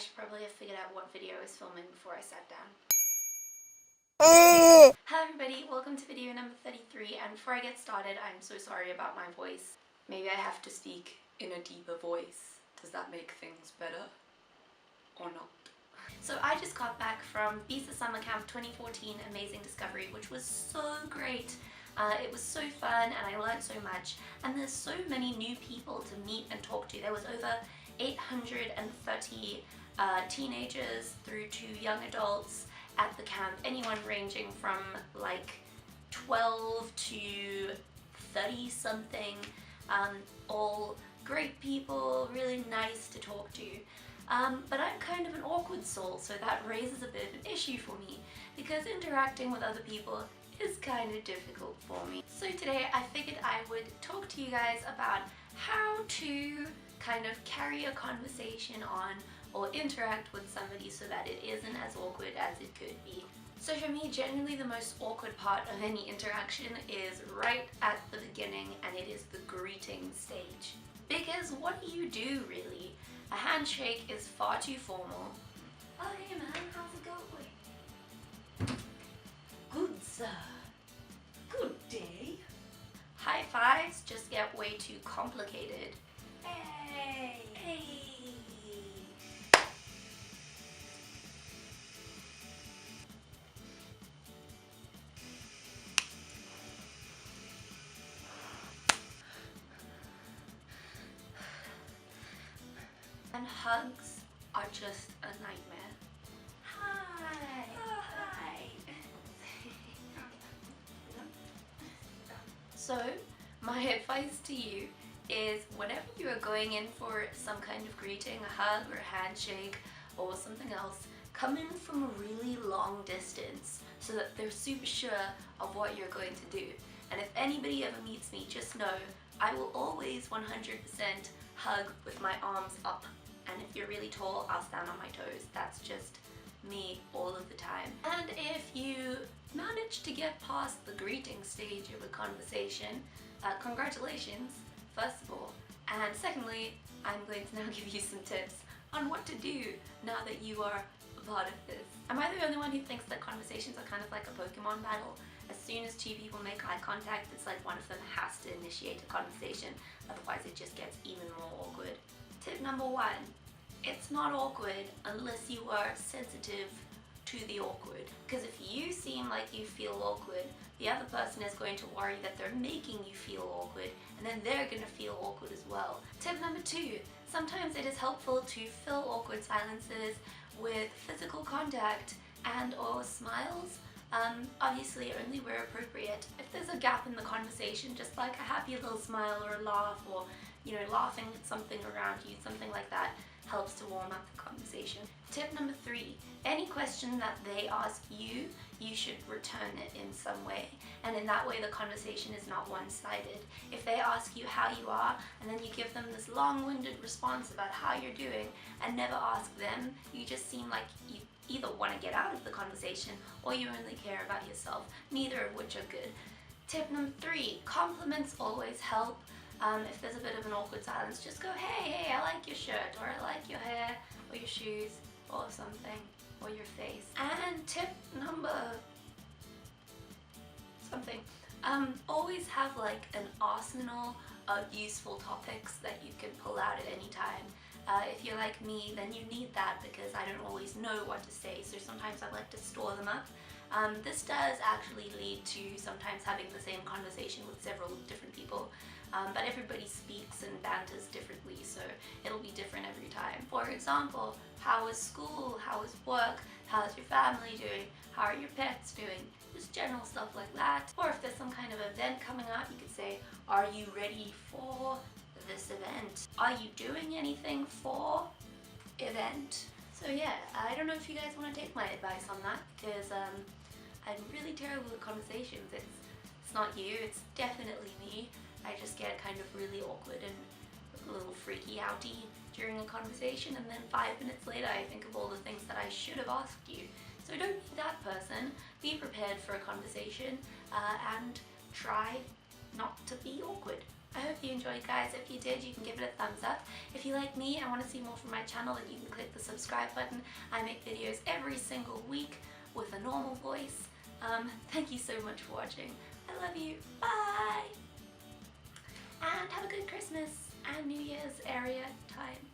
should probably have figured out what video I was filming before I sat down. Hi everybody, welcome to video number 33, and before I get started, I'm so sorry about my voice. Maybe I have to speak in a deeper voice. Does that make things better? Or not? So I just got back from Visa Summer Camp 2014 Amazing Discovery, which was so great. It was so fun and I learned so much, and there's so many new people to meet and talk to. There was over 830 teenagers through to young adults at the camp, anyone ranging from like 12 to 30 something, all great people, really nice to talk to. But I'm kind of an awkward soul, so that raises a bit of an issue for me, because interacting with other people is kind of difficult for me. So today I figured I would talk to you guys about how to kind of carry a conversation on or interact with somebody so that it isn't as awkward as it could be. So for me, generally the most awkward part of any interaction is right at the beginning, and it is the greeting stage. Because what do you do really? A handshake is far too formal. Oh hey man, how's it going? Good sir. Good day. High fives just get way too complicated. Hey! Hey! And hugs are just a nightmare. Hi! Oh, hi! So, my advice to you is whenever you are going in for some kind of greeting, a hug or a handshake or something else, come in from a really long distance so that they're super sure of what you're going to do. And if anybody ever meets me, just know I will always 100% hug with my arms up. And if you're really tall, I'll stand on my toes. That's just me all of the time. And if you manage to get past the greeting stage of a conversation, congratulations, first of all. And secondly, I'm going to now give you some tips on what to do now that you are a part of this. Am I the only one who thinks that conversations are kind of like a Pokemon battle? As soon as two people make eye contact, it's like one of them has to initiate a conversation, otherwise it just gets even more awkward. Tip number one, it's not awkward unless you are sensitive to the awkward. Because if you seem like you feel awkward, the other person is going to worry that they're making you feel awkward, and then they're going to feel awkward as well. Tip number two, sometimes it is helpful to fill awkward silences with physical contact and or smiles. Obviously only where appropriate. If there's a gap in the conversation, just like a happy little smile or a laugh, or laughing at something around you, something like that helps to warm up the conversation. Tip number three, any question that they ask you, you should return it in some way, and in that way the conversation is not one-sided. If they ask you how you are, and then you give them this long-winded response about how you're doing and never ask them, you just seem like you either want to get out of the conversation or you only care about yourself, neither of which are good. Tip number three, compliments always help. If there's a bit of an awkward silence, just go, hey, I like your shirt, or I like your hair, or your shoes, or something, or your face. And tip number something, always have like an arsenal of useful topics that you can pull out at any time. If you're like me, then you need that because I don't always know what to say, so sometimes I like to store them up. This does actually lead to sometimes having the same conversation with several different people, but everybody speaks and banters differently, so it'll be different every time. For example, how is school? How is work? How's your family doing? How are your pets doing? Just general stuff like that. Or if there's some kind of event coming up, you could say, are you ready for this event? Are you doing anything for event? So yeah, I don't know if you guys want to take my advice on that, because I'm really terrible at conversations. It's not you, it's definitely me. I just get kind of really awkward and a little freaky outy during a conversation, and then 5 minutes later I think of all the things that I should have asked you. So don't be that person. Be prepared for a conversation and try not to be awkward. I hope you enjoyed, guys. If you did, you can give it a thumbs up. If you like me and want to see more from my channel, then you can click the subscribe button. I make videos every single week with a normal voice. Thank you so much for watching. I love you. Bye! And have a good Christmas and New Year's area time.